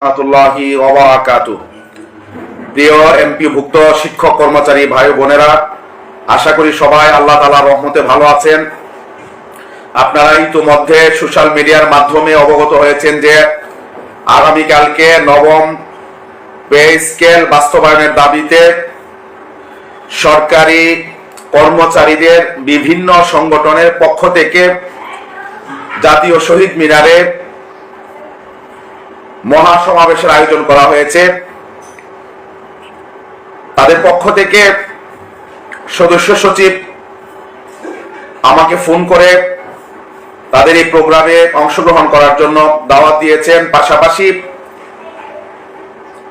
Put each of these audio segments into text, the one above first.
রাহমাতুল্লাহি ওয়া বারাকাতুহু। প্রিয় এমপিভুক্ত শিক্ষক কর্মচারী ভাই বোনেরা, আশা করি সবাই আল্লাহ তাআলার রহমতে ভালো আছেন। আপনারা ইতিমধ্যে সোশ্যাল মিডিয়ার মাধ্যমে অবগত হয়েছেন যে আগামীকালকে নবম পে স্কেল বাস্তবায়নের দাবিতে সরকারি কর্মচারীদের বিভিন্ন সংগঠনের পক্ষ থেকে জাতীয় শহীদ মিনারে মহাসমাবেশের আয়োজন করা হয়েছে। তাদের পক্ষ থেকে সদস্য সচিব আমাকে ফোন করে তাদের এই প্রোগ্রামে অংশগ্রহণ করার জন্য দাওয়াত দিয়েছেন। পাশাপাশি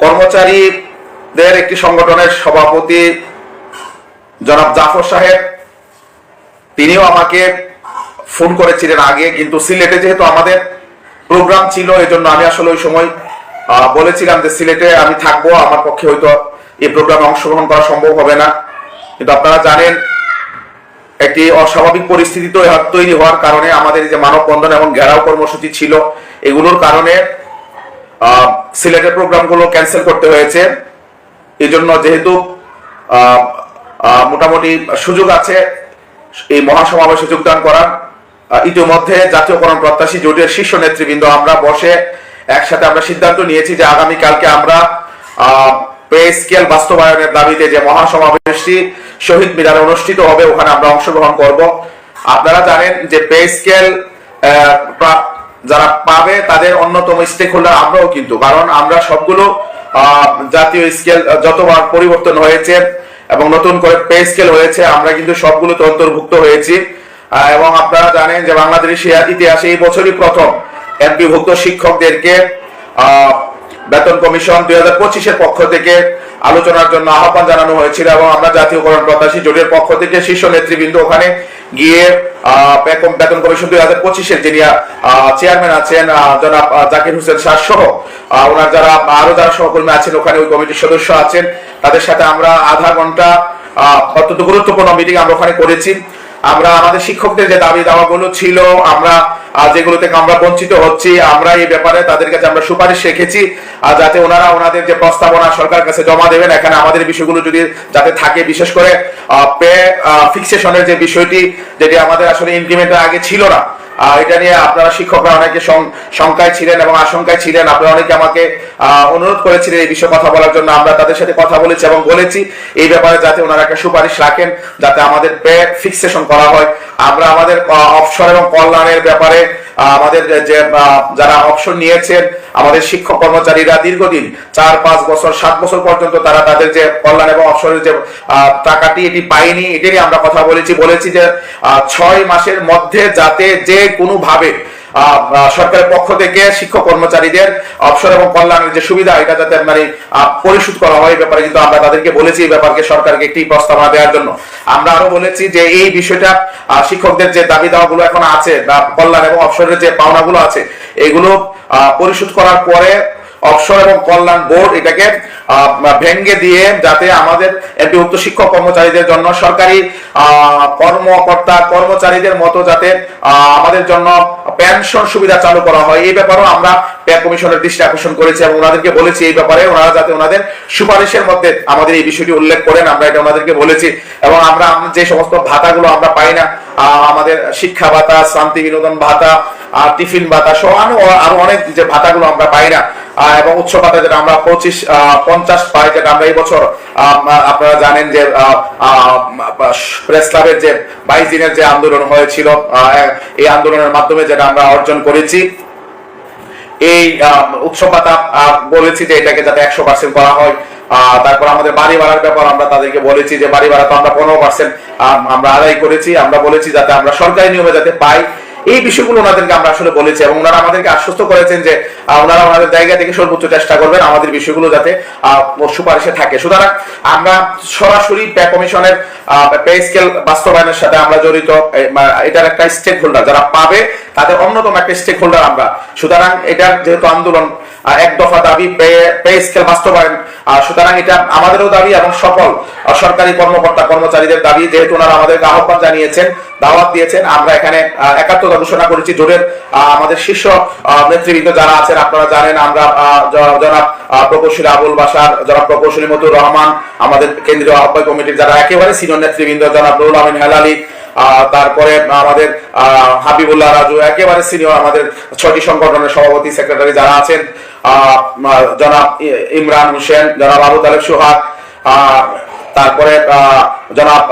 কর্মচারীদের একটি সংগঠনের সভাপতি জনাব জাফর সাহেব, তিনিও আমাকে ফোন করেছিলেন আগে, কিন্তু সিলেটে যেহেতু আমাদের প্রোগ্রাম ছিল এই জন্য আমি আসলে ওই সময় বলেছিলাম যে সিলেটে আমি থাকবো, আমার পক্ষে হয়তো এই প্রোগ্রামে অংশগ্রহণ করা সম্ভব হবে না। কিন্তু আপনারা জানেন একটি অস্বাভাবিক পরিস্থিতি তৈরি হওয়ার কারণে আমাদের যে মানববন্ধন এবং ঘেরাও কর্মসূচি ছিল এগুলোর কারণে সিলেটের প্রোগ্রামগুলো ক্যান্সেল করতে হয়েছে। এই জন্য যেহেতু মোটামুটি সুযোগ আছে এই মহাসমাবেশে যোগদান করার, ইতিমধ্যে জাতীয়করণ প্রত্যাশী জোটের শীর্ষ নেতৃবৃন্দ আমরা বসে একসাথে আমরা সিদ্ধান্ত নিয়েছি যে আগামীকালকে আমরা পে স্কেল বাস্তবায়নের দাবিতে যে মহাসমাবেশটি শহীদ মিনারে অনুষ্ঠিত হবে ওখানে আমরা অংশগ্রহণ করব। আপনারা জানেন যে পে স্কেল যারা পাবে তাদের অন্যতম স্টেক হোল্ডার আমরাও, কিন্তু কারণ আমরা সবগুলো জাতীয় স্কেল যতবার পরিবর্তন হয়েছে এবং নতুন করে পে স্কেল হয়েছে আমরা কিন্তু সবগুলোতে অন্তর্ভুক্ত হয়েছি। এবং আপনারা জানেন যে বাংলাদেশের ইতিহাসে এই বছরই প্রথম এমপিভুক্ত শিক্ষকদেরকে বেতন কমিশন 2025-এর পক্ষ থেকে আলোচনার জন্য আহ্বান জানানো হয়েছিল এবং আমরা জাতীয়করণ প্রত্যাশী জোটের পক্ষ থেকে শীর্ষ নেতৃবৃন্দ ওখানে গিয়ে বেতন কমিশন 2025-এর যিনি চেয়ারম্যান আছেন জনাব জাকির হোসেন শাহ সহ ওনার আরো যারা সহকর্মী আছেন ওখানে ওই কমিটির সদস্য আছেন, তাদের সাথে আমরা আধা ঘন্টা অত্যন্ত গুরুত্বপূর্ণ মিটিং আমরা ওখানে করেছি। আমরা আমাদের শিক্ষকদের যে দাবি দাওয়াগুলো ছিল, আমরা যেগুলো থেকে আমরা বঞ্চিত হচ্ছি, আমরা এই ব্যাপারে তাদের কাছে আমরা সুপারিশ রেখেছি যাতে ওনারা ওনাদের যে প্রস্তাবনা সরকার কাছে জমা দেবেন। এখানে আমাদের বিষয়গুলো যদি যাতে থাকে, বিশেষ করে পে ফিক্সেশনের যে বিষয়টি যেটি আমাদের আসলে ইনক্রিমেন্টের আগে ছিল না, এটা নিয়ে আপনারা শিক্ষকরা অনেকে শঙ্কায় ছিলেন এবং আশঙ্কায় ছিলেন। আপনারা অনেকে আমাকে অনুরোধ করেছিলেন এই বিষয়ে কথা বলার জন্য। আমরা তাদের সাথে কথা বলেছি এবং বলেছি এই ব্যাপারে যাতে ওনারা একটা সুপারিশ রাখেন যাতে আমাদের পে ফিক্সেশন করা হয়। আমরা আমাদের অবসর এবং কল্যাণের ব্যাপারে আমাদের যে যারা অবসর নিয়েছেন আমাদের শিক্ষক কর্মচারীরা দীর্ঘদিন 4-5 বছর 7 বছর পর্যন্ত তারা তাদের যে কল্যাণ এবং অবসরের যে টাকাটি এটি পায়নি, এটারই আমরা কথা বলেছি যে 6 মাসের মধ্যে যাতে যে কোনো ভাবে সরকারের পক্ষ থেকে শিক্ষক কর্মচারীদের অবসর এবং কল্যাণের যে সুবিধা এটা যাতে পরিশোধ করা হয়, এই ব্যাপারে কিন্তু আমরা তাদেরকে বলেছি এই ব্যাপারকে সরকারকে একটি প্রস্তাবনা দেওয়ার জন্য। আমরা আরো বলেছি যে এই বিষয়টা শিক্ষকদের যে দাবি দাওয়াগুলো এখন আছে বা কল্যাণ এবং অবসরের যে পাওনাগুলো আছে এগুলো পরিশোধ করার পরে অবসর এবং কল্যাণ বোর্ড এটাকে ভেঙ্গে দিয়ে যাতে আমাদের এমপিভুক্ত শিক্ষক কর্মচারীদের জন্য সরকারি কর্মকর্তা কর্মচারীদের মতো যাতে আমাদের জন্য পেনশন সুবিধা চালু করা হয়, এই ব্যাপারেও আমরা পে কমিশনের দৃষ্টি আকর্ষণ করেছি এবং ওনাদেরকে বলেছি এই ব্যাপারে ওনারা যাতে ওনাদের সুপারিশের মধ্যে আমাদের এই বিষয়টি উল্লেখ করেন, আমরা এটা ওনাদেরকে বলেছি। এবং আমরা যে সমস্ত ভাতাগুলো আমরা পাই না, আমাদের শিক্ষা ভাতা, শান্তি বিনোদন ভাতা, টিফিন ভাতা সহ আরো অনেক যে ভাতাগুলো আমরা পাই না এবং উচ্চ ভাতা যেটা আমরা 50 পাই, যেটা আমরা এই বছর আপনারা জানেন যে প্রেস ক্লাবের যে 22 দিনের যে আন্দোলন হয়েছিল এই আন্দোলনের মাধ্যমে যেটা আমরা অর্জন করেছি, এই উচ্চ ভাতা বলেছি যে এটাকে যাতে 100% করা হয়। তারপর আমাদের বাড়ি ভাড়ার ব্যাপার আমরা তাদেরকে বলেছি যে বাড়ি ভাড়া তো আমরা 15% আমরা আদায় করেছি, আমরা বলেছি যাতে আমরা সরকারি নিয়মে যাতে পাই, এই বিষয়গুলো ওনাদেরকে আমরা আসলে বলেছি এবং ওনারা আমাদেরকে আশ্বস্ত করেছেন যে ওনারা ওনাদের জায়গা থেকে সর্বোচ্চ চেষ্টা করবেন আমাদের বিষয়গুলো যাতে সুপারিশে থাকে। সুতরাং আমরা সরাসরি পে কমিশনের পে স্কেল বাস্তবায়নের সাথে আমরা জড়িত, এটার একটা স্টেক হোল্ডার, যারা পাবে তাদের অন্যতম একটা স্টেক হোল্ডার আমরা। সুতরাং এটার যেহেতু আন্দোলন এক দফা দাবি পে স্কেল বাস্তবায়ন। সুতরাং এটা আমাদেরও দাবি এবং সকল সরকারি কর্মকর্তা কর্মচারীদের দাবি, যেহেতু ওনারা আমাদেরকে আহ্বান জানিয়েছেন, দাওয়াত দিয়েছেন। আমরা এখানে একাত্মতা ঘোষণা করেছি। জোটের আমাদের শীর্ষ নেতৃবৃন্দ যারা আছেন আপনারা জানেন, আমরা জনাব প্রকৌশলী আবুল বাশার, জনাব প্রকৌশলী মতুর রহমান, আমাদের কেন্দ্রীয় আহ্বায়ক কমিটির যারা একেবারে সিনিয়র নেতৃবৃন্দ জনাব নুরুল আমিন হেলালি, তারপরে আমাদের হাবিবুল্লাহ রাজু, একেবারে সিনিয়র আমাদের 6টি সংগঠনের সভাপতি সেক্রেটারি যারা আছেন, জনাব ইমরান হোসেন, জনাব আবু তালেব সোহাগ, তারপরে জনাব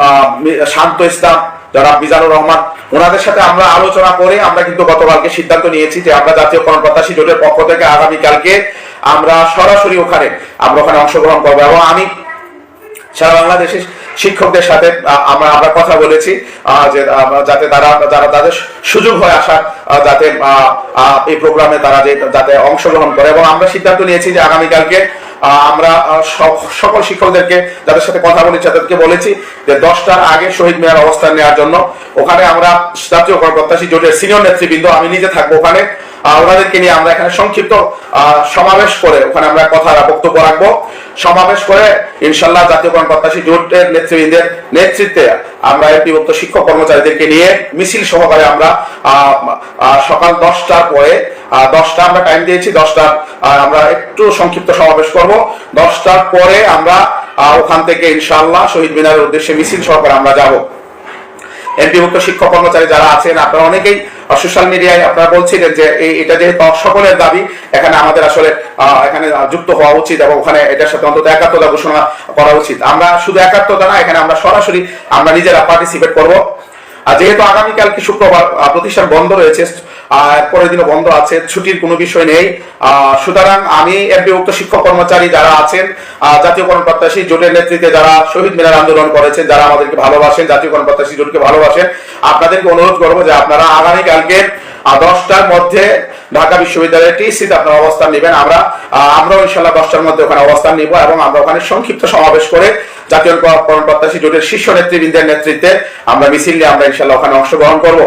শান্ত ইসলাম, জনাব মিজানুর রহমান, ওনাদের সাথে আমরা আলোচনা করে আমরা কিন্তু গতকালকে সিদ্ধান্ত নিয়েছি যে আমরা জাতীয়করণ প্রত্যাশী জোটের পক্ষ থেকে আগামীকালকে আমরা সরাসরি ওখানে অংশগ্রহণ করবো। এবং আমি সারা বাংলাদেশের শিক্ষকদের সাথে আমরা কথা বলেছি যে যাতে যারা তাদের সুযোগ হয় আসার, যাতে এই প্রোগ্রামে তারা যাতে অংশগ্রহণ করে। এবং আমরা সিদ্ধান্ত নিয়েছি যে আগামীকালকে আমরা সকল শিক্ষকদেরকে যাদের সাথে কথা বলেছি তাদেরকে বলেছি যে 10টার আগে শহীদ মিনার অবস্থান নেওয়ার জন্য। ওখানে আমরা জাতীয়করণ প্রত্যাশী জোটের সিনিয়র নেতৃবৃন্দ, আমি নিজে থাকবো ওখানে, ওনাদেরকে নিয়ে আমরা এখানে সংক্ষিপ্ত সমাবেশ করে ওখানে আমরা বক্তব্য রাখবো। সমাবেশ করে ইনশাল্লাহ জাতীয়করণ প্রত্যাশী জোটের নেতৃবৃন্দের নেতৃত্বে আমরা বিভক্ত শিক্ষক কর্মচারীদেরকে নিয়ে মিছিল সহকারে আমরা সকাল 10টার পরে 10টা আমরা টাইম দিয়েছি, 10টা আমরা একটু সংক্ষিপ্ত সমাবেশ করব। 10টার পরে আমরা ওখান থেকে ইনশাল্লাহ শহীদ মিনারের উদ্দেশ্যে মিছিল সহকারে আমরা যাব। এমপিভুক্ত শিক্ষক কর্মচারী যারা আছেন আপনারা অনেকেই সোশ্যাল মিডিয়ায় আপনারা বলছিলেন যে এটা যেহেতু সকলের দাবি, এখানে আমাদের আসলে এখানে যুক্ত হওয়া উচিত এবং ওখানে এটার সাথে অন্তত একাত্মতা ঘোষণা করা উচিত। আমরা শুধু একাত্মতা না, এখানে আমরা সরাসরি আমরা নিজেরা পার্টিসিপেট করব। আর যেহেতু আগামীকালকে শুক্রবার প্রতিষ্ঠান বন্ধ রয়েছে, পরের দিনও বন্ধ আছে, ছুটির কোনো বিষয় নেই। সুতরাং আমি এমপিভুক্ত শিক্ষক কর্মচারী যারা আছেন, জাতীয়করণ প্রত্যাশী জোটের নেতৃত্বে যারা শহীদ মিনার আন্দোলন করেছেন, যারা আমাদেরকে ভালোবাসেন, জাতীয়করণ প্রত্যাশী জোটকে ভালোবাসেন, আপনাদেরকে অনুরোধ করবো যে আপনারা আগামীকালকে 10টার মধ্যে ঢাকা বিশ্ববিদ্যালয়ের টিসিতে আপনারা অবস্থান নেবেন। আমরাও ইনশাল্লাহ 10টার মধ্যে ওখানে অবস্থান নিব এবং আমরা ওখানে সংক্ষিপ্ত সমাবেশ করে জাতীয়করণ প্রত্যাশী জোটের শীর্ষ নেতৃবৃন্দের নেতৃত্বে আমরা মিছিল নিয়ে আমরা ইনশাল্লাহ ওখানে অংশগ্রহণ করব।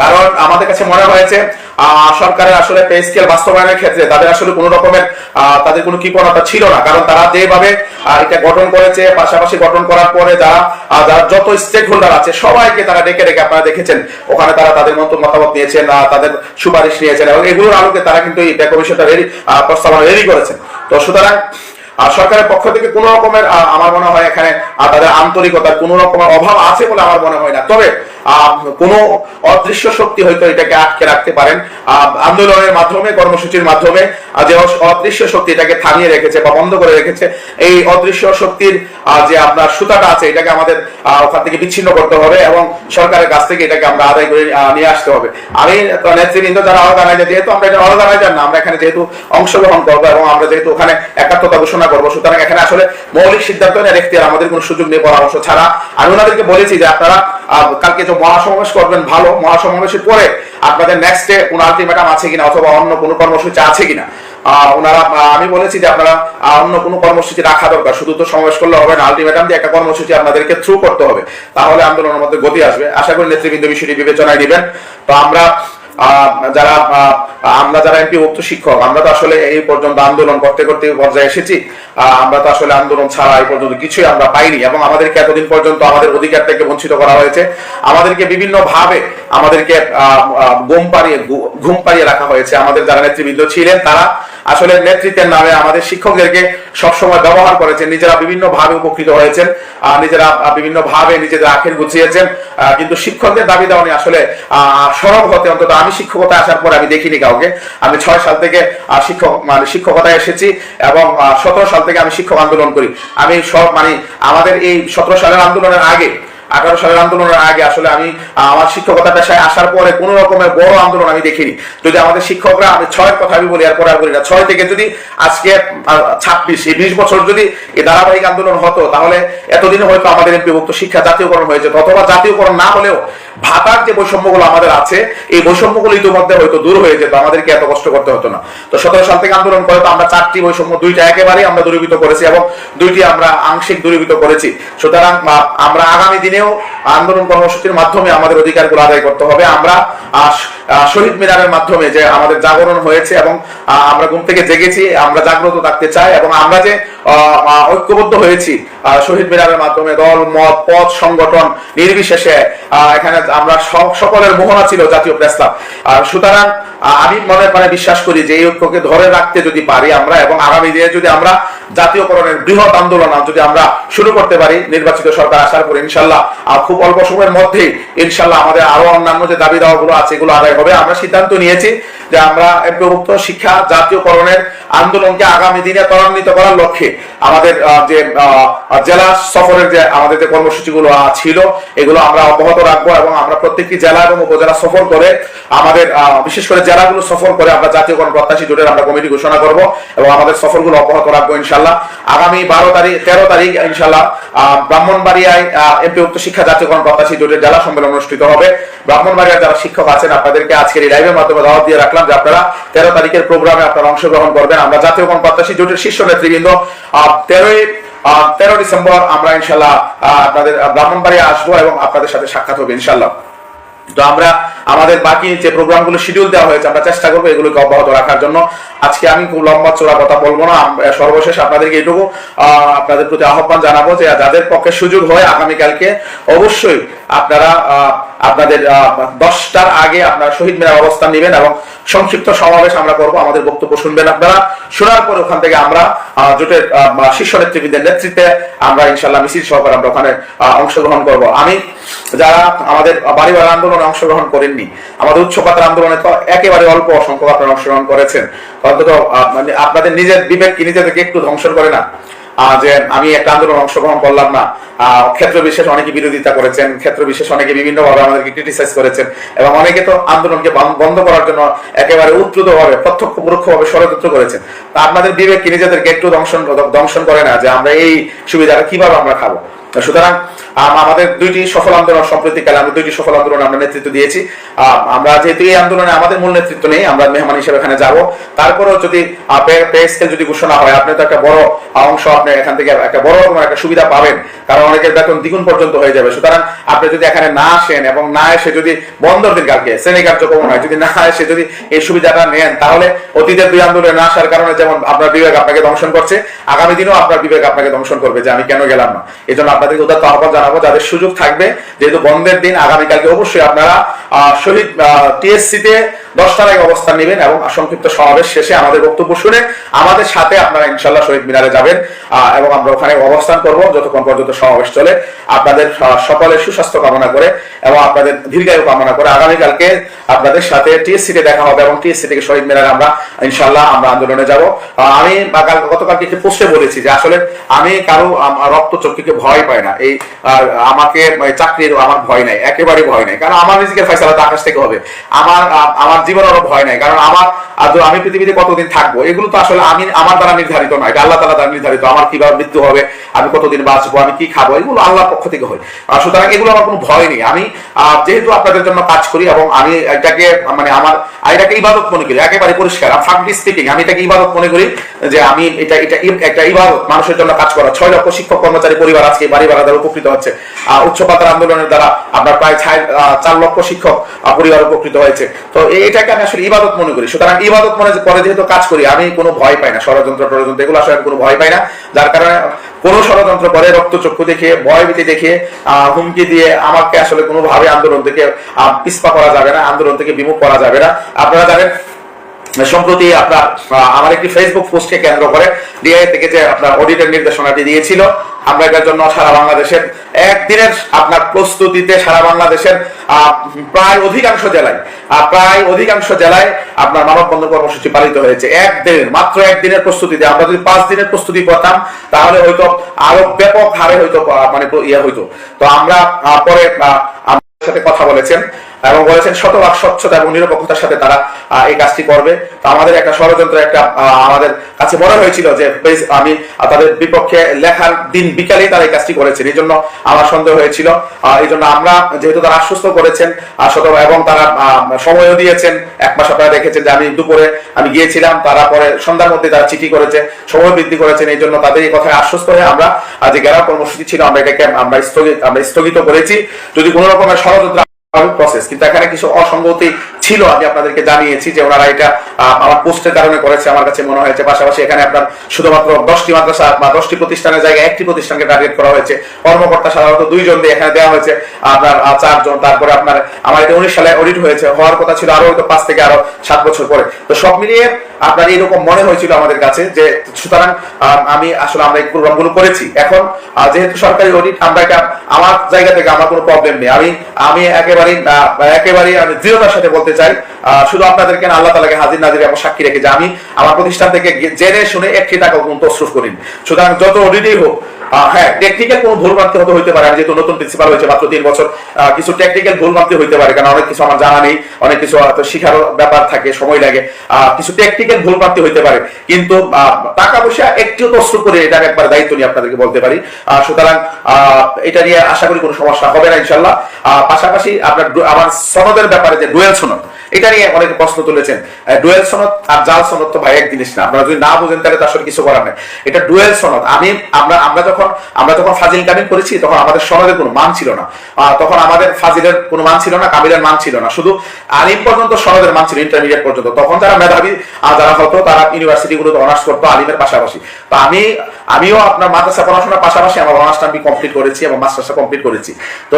কারণ আমাদের কাছে মনে হয়েছে সরকারের আসলে পে স্কেল বাস্তবায়নের ক্ষেত্রে তাদের আসলে কোনো রকমের তাদের কোনো কৃপণতা ছিল না। কারণ তারা যেভাবে এটা গঠন করেছে, পাশাপাশি গঠন করার পরে যারা যত স্টেক হোল্ডার আছে সবাইকে তারা ডেকে আপনারা দেখেছেন ওখানে তারা তাদের মতামত নিয়েছেন, তাদের সুপারিশ নিয়েছেন এবং এগুলোর আলোকে তারা কিন্তু এই কমিশনটা প্রস্তাবনা রেডি করেছেন। তো সুতরাং সরকারের পক্ষ থেকে কোন রকমের আমার মনে হয় এখানে তাদের আন্তরিকতার কোন রকমের অভাব আছে বলে আমার মনে হয় না। তবে কোন অদৃশ্য শক্তি হয়তো এটাকে আটকে রাখতে পারেন। আন্দোলনের মাধ্যমে, কর্মসূচির মাধ্যমে যে অদৃশ্য শক্তি এটাকে থামিয়ে রেখেছে বা বন্ধ করে রেখেছে, এই অদৃশ্য শক্তির যে আপনার সুতাটা আছে এটাকে আমাদের ওখান থেকে বিচ্ছিন্ন করতে হবে এবং সরকারের কাছ থেকে এটাকে আমরা আদায় করে নিয়ে আসতে হবে। আমি নেতৃবৃন্দ যারা অর্গানাইজার, যেহেতু আমরা এটা অর্গানাইজার না, আমরা এখানে যেহেতু অংশগ্রহণ করবো এবং আমরা যেহেতু ওখানে একাত্মতা ঘোষণা করবো, সুতরাং এখানে আসলে মৌলিক সিদ্ধান্ত নেওয়ার এখতিয়ার আমাদের কোনো সুযোগ নেই পরামর্শ ছাড়া। আমি ওনাদেরকে বলেছি যে আপনারা কালকে যে মহাসমাবেশ করবেন, ভালো, মহাসমাবেশের পরে আপনাদের নেক্সট ডে কোনো আলটিমেটাম আছে কিনা অথবা অন্য কোনো কর্মসূচি আছে কিনা ওনারা, আমি বলেছি যে আপনারা অন্য কোনো কর্মসূচি রাখা দরকার, শুধু তো সমাবেশ করলে হবে না, আলটিমেটাম দিয়ে একটা কর্মসূচি আপনাদেরকে থ্রু করতে হবে, তাহলে আন্দোলনের মধ্যে গতি আসবে। আশা করি নেতৃবৃন্দ বিষয়টি বিবেচনায় নেবেন। তো আমরা যারা এমপিভুক্ত শিক্ষক, আমরা তো আসলে এই পর্যন্ত আন্দোলন করতে করতে পর্যায়ে এসেছি। আমরা তো আসলে আন্দোলন ছাড়া এই পর্যন্ত কিছুই আমরা পাইনি এবং আমাদেরকে এতদিন পর্যন্ত আমাদের অধিকার থেকে বঞ্চিত করা হয়েছে। আমাদেরকে বিভিন্ন ভাবে আমাদেরকে ঘুম পাড়িয়ে রাখা হয়েছে। আমাদের যারা নেতৃবৃন্দ ছিলেন তারা আসলে নেতৃত্বের নামে আমাদের শিক্ষকদেরকে সবসময় ব্যবহার করেছেন, নিজেরা বিভিন্ন ভাবে উপকৃত হয়েছেন, নিজেরা বিভিন্ন ভাবে নিজেদের আখের গুছিয়েছেন, কিন্তু শিক্ষকদের দাবি দাওয়া নিয়ে আসলে সরব হতে, অন্তত আমি শিক্ষকতা আসার পর আমি দেখিনি কাউকে। আমি 6 সাল থেকে শিক্ষকতায় এসেছি এবং 17 সাল থেকে আমি শিক্ষক আন্দোলন করি। আমি আমাদের এই 17 সালের আন্দোলনের আগে, 18 সালের আন্দোলনের আগে আসলে আমি আমার শিক্ষকতা পেশায় আসার পরে কোন রকমের বড় আন্দোলন আমি দেখিনি। যদি আমাদের শিক্ষকরা, আমি 6 কথা আমি বলি আর পরে আর বলি না, 6 থেকে যদি আজকে 26-20 বছর যদি এই ধারাবাহিক আন্দোলন হতো, তাহলে এতদিন হয়তো আমাদের এমপিভুক্ত শিক্ষা জাতীয়করণ হয়েছে, অথবা জাতীয়করণ না হলেও ভাতার যে বৈষম্যগুলো আমাদের আছে, এই বৈষম্যগুলো ইতিমধ্যে হয়তো দূর হয়ে যেত, আমাদেরকে এত কষ্ট করতে হতো না। তো 17 সাল থেকে আন্দোলন করে তো আমরা 4টি বৈষম্য, 2টা একেবারেই আমরা দূরীভূত করেছি এবং 2টি আমরা আংশিক দূরীভূত করেছি। সুতরাং আমরা আগামী দিনেও আন্দোলন কর্মসূচির মাধ্যমে আমাদের অধিকারগুলো আদায় করতে হবে। আমরা শহীদ মিনারের মাধ্যমে যে আমাদের জাগরণ হয়েছে এবং আমরা ঘুম থেকে জেগেছি, আমরা জাগ্রত থাকতে চাই এবং আমরা যে ঐক্যবদ্ধ হয়েছি শহীদ মিনারের মাধ্যমে, দল মত পথ সংগঠন নির্বিশেষে এখানে আমরা সকলের মোহনা ছিল জাতীয় প্রেস ক্লাব। সুতরাং আমি মনে বিশ্বাস করি যে এই ঐক্যকে ধরে রাখতে যদি পারি আমরা, এবং আগামী দিনে যদি আমরা জাতীয়করণের বৃহৎ আন্দোলন যদি আমরা শুরু করতে পারি নির্বাচিত সরকার আসার পর, ইনশাল্লাহ খুব অল্প সময়ের মধ্যেই ইনশাল্লাহ আমাদের আরো অন্যান্য যে দাবি দাওয়াগুলো আছে এগুলো আদায় হবে। আমরা সিদ্ধান্ত নিয়েছি যে আমরা এমপিওভুক্ত শিক্ষা জাতীয়করণের আন্দোলনকে আগামী দিনে ত্বরান্বিত করার লক্ষ্যে আমাদের যে জেলা সফরের যে আমাদের যে কর্মসূচিগুলো ছিল এগুলো আমরা অব্যাহত রাখবো এবং আমরা প্রত্যেকটি জেলা এবং উপজেলা সফর করে আমাদের বিশেষ করে জেলাগুলো সফর করে আমরা জাতীয়করণ প্রত্যাশী জোটের আমরা কমিটি ঘোষণা করব এবং আমাদের সফরগুলো অব্যাহত রাখবো ইনশাল্লাহ। আগামী 13 তারিখ ইনশাল্লাহ ব্রাহ্মণবাড়িয়ায় এমপিওভুক্ত শিক্ষা জাতীয়করণ প্রত্যাশী জোটের জেলা সম্মেলন অনুষ্ঠিত হবে। ব্রাহ্মণবাড়িয়ার যারা শিক্ষক আছেন আপনাদেরকে আজকের এই লাইভের মাধ্যমে দাওয়াত দিয়ে রাখলাম যে আপনারা 13 তারিখের প্রোগ্রামে আপনারা অংশগ্রহণ করবেন। আমরা জাতীয়করণ প্রত্যাশী জোটের শীর্ষ নেতৃবৃন্দ 13 ডিসেম্বর আমরা ইনশাল্লাহ আপনাদের ব্রাহ্মণবাড়িয়া আসবো এবং আপনাদের সাথে সাক্ষাৎ হবে ইনশাল্লাহ। তো আমরা আমাদের বাকি যে প্রোগ্রামগুলো শিডিউল দেওয়া হয়েছে আমরা চেষ্টা করবো এগুলোকে অব্যাহত রাখার জন্য। আজকে আমি খুব লম্বা চোরা কথা বলবো না, সর্বশেষ আপনাদেরকে এটুকু আপনাদের প্রতি আহ্বান জানাবো যে যাদের পক্ষে সুযোগ হয় আগামীকালকে অবশ্যই আপনারা আপনাদের 10টার আগে আপনারা শহীদ মিনার অবস্থান নেবেন এবং সংক্ষিপ্ত সমাবেশ আমরা করব। আমাদের বক্তব্য শুনবেন আপনারা, শোনার পরে ওখান থেকে আমরা জোটের শীর্ষ নেতৃবৃন্দের নেতৃত্বে আমরা ইনশাল্লাহ মিছিল সহকারে আমরা ওখানে অংশগ্রহণ করব। আমি যারা আমাদের বাড়িওয়ালা আন্দোলনে অংশগ্রহণ করেননি, আমাদের উচ্চপাতার আন্দোলনে তো একেবারে অল্প সংখ্যক আপনারা অংশগ্রহণ করেছেন, অন্তত মানে আপনাদের নিজের বিবেক কি নিজেদেরকে একটু ধ্বংস করে না যে আমি একটা আন্দোলন অংশগ্রহণ করলাম না। ক্ষেত্র বিশেষ অনেকে বিরোধিতা করেছেন, ক্ষেত্র বিশেষ অনেকে বিভিন্ন ভাবে আমাদেরকে ক্রিটিসাইজ করেছেন এবং অনেকে তো আন্দোলনকে বন্ধ করার জন্য একেবারে উদ্রুত ভাবে প্রত্যক্ষ পরোক্ষ ভাবে ষড়যন্ত্র করেছেন। তা আপনাদের বিবেক কি নিজেদেরকে একটু দংশন করে না যে আমরা এই সুবিধাটা কিভাবে আমরা খাবো? সুতরাং আমাদের 2টি সফল আন্দোলন সম্প্রতিকালে আমরা 2টি সফল আন্দোলন আমরা নেতৃত্ব দিয়েছি। আমরা যেহেতু এই আন্দোলনে আমাদের মূল নেতৃত্ব নেই, আমরা মেহমান হিসেবে এখানে যাব। তারপরেও যদি পে স্কেল যদি ঘোষণা হয় আপনি তো একটা বড় অংশ আপনি এখান থেকে একটা বড় রকমের একটা সুবিধা পাবেন, কারণ অনেকের বেতন দ্বিগুণ পর্যন্ত হয়ে যাবে। সুতরাং আপনি যদি এখানে না আসেন এবং না এসে যদি বন্ধর দিন কালকে শ্রেণী কার্যক্রম হয়, যদি না এসে যদি এই সুবিধাটা নেন তাহলে অতীতের 2 আন্দোলনে না আসার কারণে যেমন আপনার বিবেক আপনাকে দংশন করছে, আগামী দিনেও আপনার বিবেক আপনাকে দংশন করবে যে আমি কেন গেলাম না। এই জন্য আপনাদেরকে উদাত্ত আহ্বান জানাবো যাদের সুযোগ থাকবে, যেহেতু বন্ধের দিন আগামীকালকে অবশ্যই আপনারা শহীদ টিএসসিতে 10টার আগে অবস্থান নেবেন এবং সংক্ষিপ্ত সমাবেশ শেষে আমাদের বক্তব্য শুনে আমাদের সাথে আপনারা ইনশাল্লাহ শহীদ মিনারে যাবেন এবং আমরা ওখানে অবস্থান করব যতক্ষণ পর্যন্ত সমাবেশ চলে। আপনাদের সকলের সুস্বাস্থ্য কামনা করে এবং আপনাদের দীর্ঘায়ু কামনা করে আগামীকালকে আপনাদের সাথে টিএসসিতে দেখা হবে এবং টিএসসি থেকে শহীদ মিনারে আমরা ইনশাল্লাহ আমরা আন্দোলনে যাব। আমি গতকালকে একটি পোস্টে বলেছি যে আসলে আমি কারো রক্ত চক্ষুকে ভয় পাই না, এই আমাকে চাকরির আমার ভয় নাই, একেবারে ভয় নাই, কারণ আমার রিজিকের ফয়সালা তো আকাশ থেকে হবে। আমার জীবনেরও ভয় নাই, কারণ আমি পৃথিবীতে কতদিন থাকবো এগুলো তো আসলে আমার দ্বারা নির্ধারিত নয়, এটা আল্লাহ তাআলা দ্বারা নির্ধারিত। আমার কিভাবে মৃত্যু হবে, আমি কতদিন বাঁচবো, আমি কি খাবো, এগুলো আল্লাহর পক্ষ থেকে হয়। সুতরাং এগুলো আমার কোনো ভয় নেই। আমি যেহেতু আপনাদের জন্য কাজ করি এবং আমি এটাকে মানে এটাকে ইবাদত মনে করি, একেবারে পরিষ্কার ফ্রাঙ্কলি স্পিকিং আমি এটাকে ইবাদত মনে করি যে আমি এটা একটা ইবাদত, মানুষের জন্য কাজ করা। 6 লক্ষ শিক্ষক কর্মচারী পরিবার আজকে বাড়ি ভাড়া দ্বারা উপকৃত হচ্ছে। উচ্চপাতার আন্দোলনের দ্বারা আপনার প্রায় 4 লক্ষ শিক্ষক পরিবার উপকৃত হয়েছে। তো এটাকে আমি আসলে ইবাদত মনে করি। সুতরাং ইবাদত মনে করে যেহেতু কাজ করি আমি কোনো ভয় পাই না, ষড়যন্ত্র এগুলো আসলে কোনো ভয় পাই না। যার কারণে কোন ষড়যন্ত্র করে রক্তচক্ষু দেখিয়ে ভয়ভীতি দেখিয়ে হুমকি দিয়ে আমাকে আসলে কোনোভাবে আন্দোলন থেকে পিছপা করা যাবে না, আন্দোলন থেকে বিমুখ করা যাবে না। আপনারা জানেন সম্প্রতি আপনার আমার একটি ফেসবুক পোস্টকে কেন্দ্র করে ডিআই থেকে যে আপনার অডিটের নির্দেশনাটি দিয়েছিল, আমরা এটার জন্য সারা বাংলাদেশের একদিনের আপনার প্রস্তুতিতে সারা বাংলাদেশের প্রায় অধিকাংশ জেলায় আপনার মানববন্ধন কর্মসূচি পালিত হয়েছে। মাত্র একদিনের প্রস্তুতিতে। আমরা যদি 5 দিনের প্রস্তুতি করতাম তাহলে হয়তো আরো ব্যাপক হারে হয়তো মানে হইতো। তো আমরা পরে সাথে কথা বলেছেন এবং বলেছেন শতভাগ স্বচ্ছতা এবং নিরপেক্ষতার সাথে তারা এই কাজটি করবে। তো আমাদের একটা ষড়যন্ত্র একটা আমাদের কাছে মনে হয়েছিল যে আমি তাদের বিপক্ষে লেখার দিন বিকালেই তারা এই কাজটি করেছেন, এই জন্য আমার সন্দেহ হয়েছিল। এই জন্য আমরা যেহেতু তারা আশ্বস্ত করেছেন এবং তারা সময়ও দিয়েছেন 1 মাস, আপনারা দেখেছেন যে আমি দুপুরে আমি গিয়েছিলাম, তারা পরে সন্ধ্যার মধ্যে তারা চিঠি করেছে, সময় বৃদ্ধি করেছেন, এই জন্য তাদের এই কথায় আশ্বস্ত হয়ে আমরা যে ঘেরাও কর্মসূচি ছিল আমরা এটাকে আমরা স্থগিত করেছি। যদি কোনো রকমের ষড়যন্ত্র প্রসেস, কিন্তু এখানে কিছু অসঙ্গতি ছিল, আমি আপনাদেরকে জানিয়েছি যে ওনারা এটা আমার পোস্টের কারণে করেছে আমার কাছে মনে হয়েছে। পাশাপাশি এখানে আপনার শুধুমাত্র 10টি মাদ্রাসা বা 10টি প্রতিষ্ঠানের জায়গায় 1টি প্রতিষ্ঠানকে টার্গেট করা হয়েছে। কর্মকর্তা সাধারণত 2 জন দিয়ে এখানে দেওয়া হয়েছে আপনার 4 জন। তারপরে আপনার আমার এটা 19 সালে অডিট হয়েছে, হওয়ার কথা ছিল আরো হয়তো 5 থেকে আরো 7 বছর পরে। তো সব মিলিয়ে আপনার এরকম মনে হয়েছিল আমাদের কাছে যে সুতরাং আমি আসলে আমরা এই প্রোগ্রামগুলো করেছি। এখন যেহেতু সরকারি অডিট, আমরা এটা আমার জায়গা থেকে আমার কোনো প্রবলেম নেই। আমি একেবারেই আমি দৃঢ়তার সাথে বলতে চাই, শুধু আপনাদেরকে আল্লাহ তাআলাকে হাজির নাজির এবং সাক্ষী রেখে যে আমি আমার প্রতিষ্ঠান থেকে জেনে শুনে 1টি টাকাও কোনো তসরুফ করিনি। সুতরাং যত অডিটই হোক, হ্যাঁ টেকনিক্যাল কোনো ভুলভ্রান্তি হতে পারে, আমি যেহেতু নতুন প্রিন্সিপাল হয়েছে মাত্র 3 বছর, কিছু টেকনিক্যাল ভুলভ্রান্তি হতে পারে, কারণ অনেক কিছু আমার জানা নেই, অনেক কিছু শিখার ব্যাপার থাকে, সময় লাগে, কিছু টেকনিক্যাল ভুলভ্রান্তি হতে পারে, কিন্তু টাকা পয়সা একটিও তসরুফ করে এটা একবার দায়িত্ব নিয়ে আপনাদেরকে বলতে পারি। সুতরাং এটা নিয়ে আশা করি কোনো সমস্যা হবে না ইনশাল্লাহ। পাশাপাশি আপনার আমার সনদের ব্যাপারে যে ডুয়েল সনদ, এটা নিয়ে অনেকে প্রশ্ন তুলেছেন। ডুয়েল সনদ আর জাল সনদ তো ভাই এক জিনিস না, আপনারা যদি না বুঝেন তাহলে তার আসলে কিছু করার নেই। এটা ডুয়েল সনদ। আমরা যখন ফাজিল কামিল করেছি তখন আমাদের সনদের কোনো মান ছিল না, তখন আমাদের ফাজিলের কোনো মান ছিল না, কামিলের মান ছিল না, শুধু আলিম পর্যন্ত সনদের মান ছিল, ইন্টারমিডিয়েট পর্যন্ত। তখন যারা মেধাবী যারা হতো তারা ইউনিভার্সিটিগুলোতে অনার্স করতো আলিমের পাশাপাশি। তো আমিও আপনার মাদ্রাসা পড়াশোনার পাশাপাশি আমার অনার্সটা আমি কমপ্লিট করেছি এবং মাস্টার্সটা কমপ্লিট করেছি। তো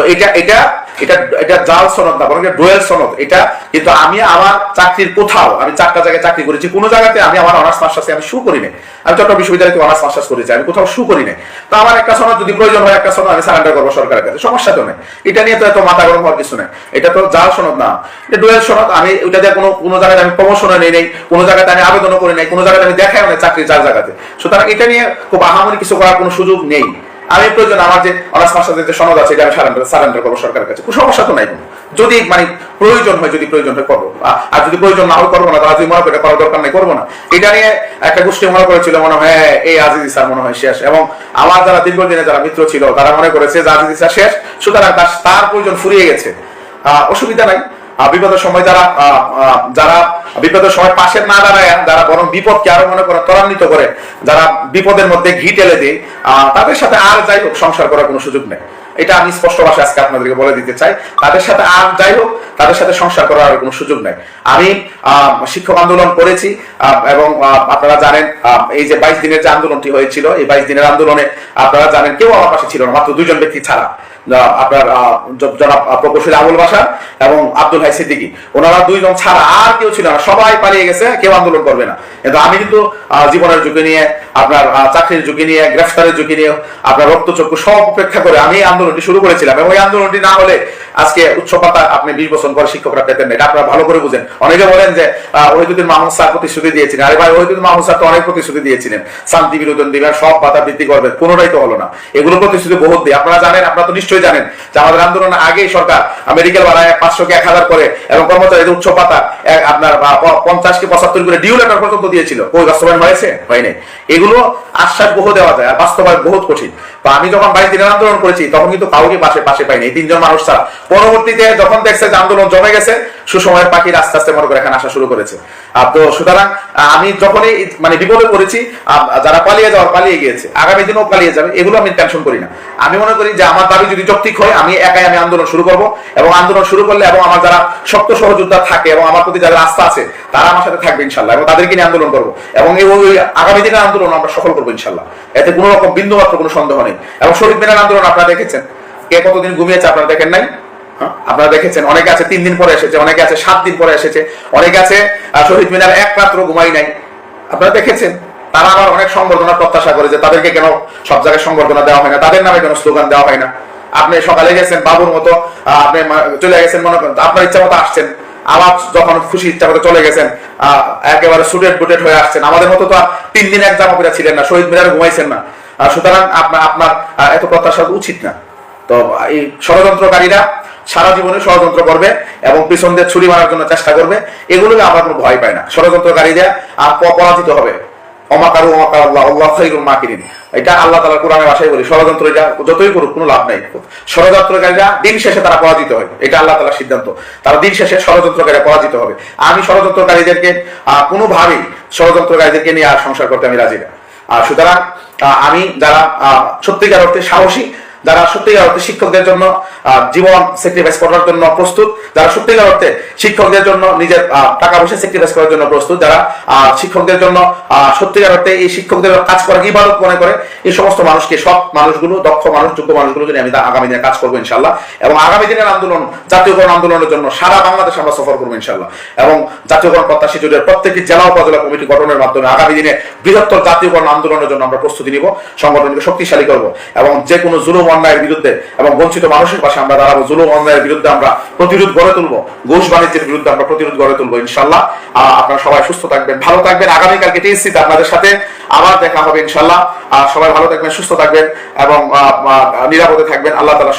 এটা জাল সনদ না, বরং ডুয়েল সনদ। এটা কিন্তু আমি আমার চাকরির কোথাও, আমি 4টা জায়গায় চাকরি করেছি, কোনো জায়গাতে আমি আমার অনার্স মাস্টার্সে আমি শু করি নাই। আমি চট্টগ্রাম বিশ্ববিদ্যালয়ে অনার্স মাস্টার্স করেছি, আমি কোথাও শু করি নাই। তো আমার একটা সনদ যদি প্রয়োজন হয়, একটা সনদ আমি সারেন্ডার করবো সরকারের কাছে, সমস্যা তো নেই। এটা নিয়ে তো এত মাথা গরম হওয়ার কিছু নেই। এটা তো জাল সনদ না, এটা ডুয়েল সনদ। আমি ওইটা দিয়ে কোনো জায়গায় আমি প্রমোশনে নেই নাই, কোনো জায়গাতে আমি আবেদনও করি নাই, কোনো জায়গাতে আমি দেখাই নাই চাকরি 4 জায়গাতে। সুতরাং এটা নিয়ে খুব আহামরি কিছু করার কোনো সুযোগ নেই। আমি প্রয়োজন আমার যে অনার্স মাস্টার্সের যে সনদ আছে এটা আমি সারেন্ডার করবো সরকারের কাছে, কোনো সমস্যা তো নাই। যদি প্রয়োজন হয়, যদি প্রয়োজন হয় করবো, আর যদি প্রয়োজন না হয় করবো না। তারা যদি মনে করে করার দরকার নেই, করবো না। এটা নিয়ে একটা গোষ্ঠী মনে করেছিল মনে হয় এই আজিজ স্যার মনে হয় শেষ, এবং আমার যারা দীর্ঘদিনে যারা মিত্র ছিল তারা মনে করেছে যে আজিজ স্যার শেষ, সুতরাং তার প্রয়োজন ফুরিয়ে গেছে। অসুবিধা নাই। বিপদের সময় যারা বিপদের সময় পাশে না দাঁড়ায়, যারা বরং বিপদকে আরো মনে করে ত্বরান্বিত করে, যারা বিপদের মধ্যে ঘি টেলে দেয়, তাদের সাথে আর যাই হোক সংসার করার কোনো সুযোগ নেই। এটা আমি স্পষ্ট ভাষায় আজকে আপনাদেরকে বলে দিতে চাই। তাদের সাথে আর যাই হোক, তাদের সাথে সংসার করার কোনো সুযোগ নেই। আমি শিক্ষক আন্দোলন করেছি, এবং আপনারা জানেন এই যে 22 দিনের যে আন্দোলনটি হয়েছিল, এই 22 দিনের আন্দোলনে আপনারা জানেন কেউ আমার পাশে ছিল না, মাত্র 2 জন ব্যক্তি ছাড়া। আপনার জনাব প্রকৌশলী আবুল বাশার এবং আব্দুল হাই সিদ্দিকী, ওনারা 2 জন ছাড়া আর কেউ ছিল না, সবাই পালিয়ে গেছে, কেউ আন্দোলন করবে না। কিন্তু আমি কিন্তু জীবনের ঝুঁকি নিয়ে, আপনার চাকরির ঝুঁকি নিয়ে, গ্রেফতারের ঝুঁকি নিয়ে, আপনার রক্তচক্ষু সব উপেক্ষা করে আমি এই আন্দোলনটি শুরু করেছিলাম। এবং এই আন্দোলনটি না হলে আজকে উচ্চ পাতা আপনি 20 বছর পরে শিক্ষকরা পেতেন না। এটা আপনারা ভালো করে বুঝেন। অনেকে বলেন যে ওহিদুদ্দিন মাহমুদ স্যার প্রতিশ্রুতি দিয়েছিলেন। আরে ভাই, ওহিদুদ্দিন মাহমুদ স্যার তো অনেক প্রতিশ্রুতি দিয়েছিলেন, শান্তি বিনোদন দিবেন, সব ভাতা বৃদ্ধি করবেন, কোনোটাই তো হলো না। এগুলো প্রতিশ্রুতি বহুত দিয়ে আপনারা জানেন, আপনারা তো নিশ্চয়ই জানেন যে আমাদের আন্দোলনের আগেই সরকার মেডিকেল বাড়ায় 500 কে 1000 করে, এবং কর্মচারীদের উচ্চ পাতা আপনার 50 কে 75 করে ডিউ লেটার পর্যন্ত দিয়েছিল। ওই বাস্তবায়ন হয়েছে? হয়নি। এগুলো আশ্বাস বহু দেওয়া যায়, আর বাস্তবায়ন বহুত কঠিন। তো আমি যখন 22 দিনের আন্দোলন করেছি তখন কিন্তু কাউকে পাশে পাইনি, 3 জন মানুষ ছাড়া। পরবর্তীতে যখন দেখছে যে আন্দোলন জমে গেছে, সুসময়ের পাখির আস্তে আস্তে মনে করে এখানে আসা শুরু করেছে। তো সুতরাং আমি যখনই বিপদে পড়েছি, যারা পালিয়ে গিয়েছে, আগামী দিনেও পালিয়ে যাবে, এগুলো আমি টেনশন করি না। আমি মনে করি যে আমার দাবি যদি যৌক্তিক হয়, আমি একাই আন্দোলন শুরু করব, এবং আন্দোলন শুরু করলে এবং আমার যারা শক্ত সহযোদ্ধা থাকে এবং আমার প্রতি যাদের আস্থা আছে তারা আমার সাথে থাকবে ইনশাল্লাহ, এবং তাদেরকে নিয়ে আন্দোলন করবো, এবং ওই আগামী দিনের আন্দোলন আমরা সফল করবো ইনশাল্লাহ। এতে কোনো রকম বিন্দুমাত্র কোনো সন্দেহ নেই। এবং শহীদ মিনার আন্দোলন আপনারা দেখেছেন, কে কতদিন ঘুমিয়েছে আপনারা দেখেন নাই? আপনারা দেখেছেন, অনেকে আছে 3 দিন পরে এসেছে, অনেকে আছে 7 দিন পরে এসেছে, অনেকে আছে শহীদ মিনার 1 রাত্র ঘুমাই নাই। আপনারা দেখেছেন। তারা আবার অনেক সংবর্ধনা প্রত্যাশা করে যে তাদেরকে কেন সব জায়গায় সংবর্ধনা দেওয়া হয় না, তাদের নামে কেন স্লোগান দেওয়া হয় না। আপনি সকালে গেছেন বাবুর মতো, আপনি চলে গেছেন, মনে করেন আপনার ইচ্ছা মতো আসছেন, আবার যখন খুশি ইচ্ছা মতো চলে গেছেন, একেবারে সুটেড বুটেড হয়ে আসছেন। আমাদের মতো তো 3 দিন এক জামা পরে ছিলেন না, শহীদ মিনারে ঘুমাইছেন না। সুতরাং আপনার এত প্রত্যাশা উচিত না। তো এই ষড়যন্ত্রকারীরা সারা জীবনে ষড়যন্ত্র করবে এবং পিছন দিয়ে ছুরি মারার জন্য চেষ্টা করবে, এগুলোকে আমরা কোনো ভয় পাই না। ষড়যন্ত্রকারীরা পরাজিত হবে। অমাকারু অমাকার আল্লাহ, আল্লাহ খায়রুল মাকিরিন, এটা আল্লাহ তাআলা কোরআনের ভাষায় বলি। ষড়যন্ত্রীরা যতই করুক কোনো লাভ নাই, ষড়যন্ত্রকারীরা দিন শেষে তারা পরাজিত হয়, এটা আল্লাহ তাআলার সিদ্ধান্ত। তারা দিন শেষে ষড়যন্ত্রকারীরা পরাজিত হবে। আমি ষড়যন্ত্রকারীদেরকে কোনোভাবেই ষড়যন্ত্রকারীদেরকে নিয়ে আর সংসার করতে আমি রাজি না। সুতরাং আমি যারা সত্যিকার অর্থে সাহসী, যারা সত্যিকার অর্থে শিক্ষকদের জন্য জীবন স্যাক্রিফাইস করার জন্য প্রস্তুত, যারা সত্যিকার অর্থে শিক্ষকদের জন্য নিজের টাকা পয়সা স্যাক্রিফাইস করার জন্য প্রস্তুত, যারা শিক্ষকদের জন্য সত্যিকার অর্থে এই শিক্ষকদের কাজ করার ইবাদত মনে করে, এই সমস্ত মানুষকে, সব মানুষগুলো, দক্ষ মানুষ, যোগ্য মানুষগুলো নিয়ে আমি আগামী দিনে কাজ করবো ইনশাল্লাহ। এবং আগামী দিনের আন্দোলন, জাতীয়করণ আন্দোলনের জন্য সারা বাংলাদেশ আমরা সফর করবো ইনশাল্লাহ। এবং জাতীয়করণ প্রত্যাশী জোটের প্রত্যেকটি জেলা উপজেলা কমিটি গঠনের মাধ্যমে আগামী দিনে বৃহত্তর জাতীয়করণ আন্দোলনের জন্য আমরা প্রস্তুতি নিব, সংগঠনকে শক্তিশালী করব এবং যে কোনো জুলুম অন্যায়ের বিরুদ্ধে এবং বঞ্চিত মানুষের পাশে আমরা দাঁড়াবো। জুলুম অন্যায়ের বিরুদ্ধে আমরা প্রতিরোধ গড়ে তুলবো, ঘুষ বাণিজ্যের বিরুদ্ধে আমরা প্রতিরোধ গড়ে তুলবো ইনশাল্লাহ। আপনারা সবাই সুস্থ থাকবেন, ভালো থাকবেন। আগামীকালকে টিএসসিতে আপনাদের সাথে আবার দেখা হবে ইনশাল্লাহ। সবাই ভালো থাকবেন, সুস্থ থাকবেন এবং নিরাপদে থাকবেন। আল্লাহ তাআলা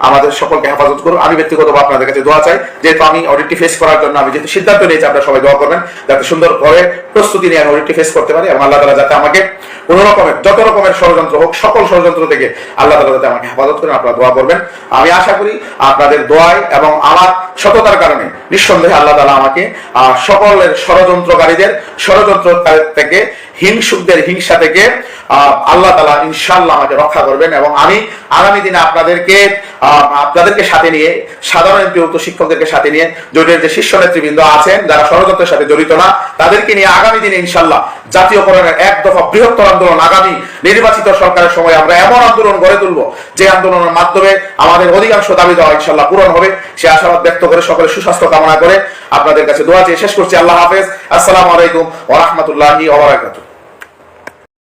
আমাদের সকলকে হেফাজত করুন। আমি ব্যক্তিগতভাবে আপনাদের কাছে দোয়া চাই, যেহেতু আমি অডিটটি ফেস করার জন্য আমি যেহেতু সিদ্ধান্ত নিয়েছি, আপনারা সবাই দোয়া করবেন যাতে সুন্দর করে প্রস্তুতি নিয়ে আমি অডিটটি ফেস করতে পারি এবং আল্লাহ তাআলা যাতে আমাকে কোন রকমের, যত রকমের ষড়যন্ত্র হোক, সকল ষড়যন্ত্র থেকে আল্লাহ তাআলা যাতে আমাকে হেফাজত করেন। আপনারা দোয়া করবেন। আমি আশা করি আপনাদের দোয়ায় এবং আমার সততার কারণে নিঃসন্দেহে আল্লাহ তাআলা আমাকে সকলের ষড়যন্ত্রকারীদের ষড়যন্ত্র থেকে, হিংসুকদের হিংসা থেকে আল্লাহ তাআলা ইনশাআল্লাহ আমাকে রক্ষা করবেন। এবং আমি আগামী দিনে আপনাদেরকে সাথে নিয়ে, সাধারণ এমপিভুক্ত শিক্ষকদেরকে সাথে নিয়ে, জোটের যে শীর্ষ নেতৃবৃন্দ আছেন যারা ষড়যন্ত্রের সাথে জড়িত না, তাদেরকে নিয়ে আগামী দিনে ইনশাআল্লাহ জাতীয়করণের এক দফা বৃহত্তর আন্দোলন, আগামী নির্বাচিত সরকারের সময় আমরা এমন আন্দোলন গড়ে তুলবো যে আন্দোলনের মাধ্যমে আমাদের অধিকাংশ দাবি দেওয়া ইনশাআল্লাহ পূরণ হবে। সে আশাবাদ ব্যক্ত করে সকলের সুস্বাস্থ্য কামনা করে আপনাদের কাছে দোয়া চেয়ে শেষ করছি। আল্লাহ হাফেজ। আসসালামু আলাইকুম ওয়া রাহমাতুল্লাহি ওয়া বারাকাতুহু।